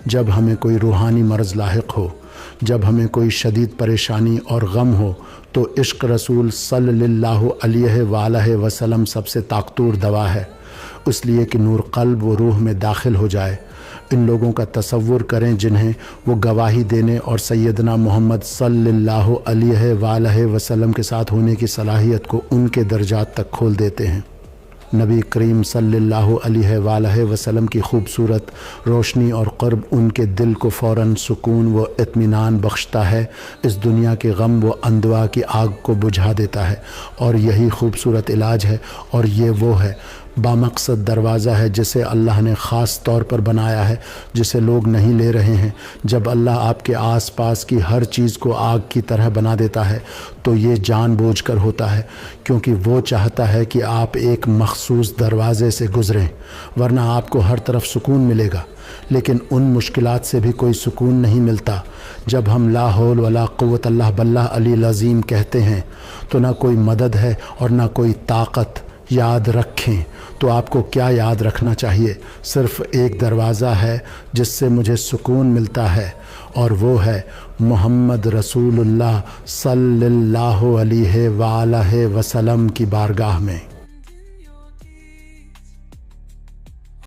جب ہمیں کوئی روحانی مرض لاحق ہو، جب ہمیں کوئی شدید پریشانی اور غم ہو، تو عشق رسول صلی اللہ علیہ وآلہ وسلم سب سے طاقتور دوا ہے، اس لیے کہ نور قلب و روح میں داخل ہو جائے۔ ان لوگوں کا تصور کریں جنہیں وہ گواہی دینے اور سیدنا محمد صلی اللہ علیہ وآلہ وسلم کے ساتھ ہونے کی صلاحیت کو ان کے درجات تک کھول دیتے ہیں۔ نبی کریم صلی اللہ علیہ وآلہ وسلم کی خوبصورت روشنی اور قرب ان کے دل کو فوراً سکون و اطمینان بخشتا ہے، اس دنیا کے غم و اندوا کی آگ کو بجھا دیتا ہے، اور یہی خوبصورت علاج ہے، اور یہ وہ ہے بامقصد دروازہ ہے جسے اللہ نے خاص طور پر بنایا ہے، جسے لوگ نہیں لے رہے ہیں۔ جب اللہ آپ کے آس پاس کی ہر چیز کو آگ کی طرح بنا دیتا ہے تو یہ جان بوجھ کر ہوتا ہے، کیونکہ وہ چاہتا ہے کہ آپ ایک مخصوص دروازے سے گزریں، ورنہ آپ کو ہر طرف سکون ملے گا، لیکن ان مشکلات سے بھی کوئی سکون نہیں ملتا۔ جب ہم لا حول ولا قوت الا باللہ العلی العظیم کہتے ہیں تو نہ کوئی مدد ہے اور نہ کوئی طاقت۔ یاد رکھیں تو آپ کو کیا یاد رکھنا چاہیے؟ صرف ایک دروازہ ہے جس سے مجھے سکون ملتا ہے، اور وہ ہے محمد رسول اللہ صلی اللہ علیہ وآلہ وسلم کی بارگاہ میں۔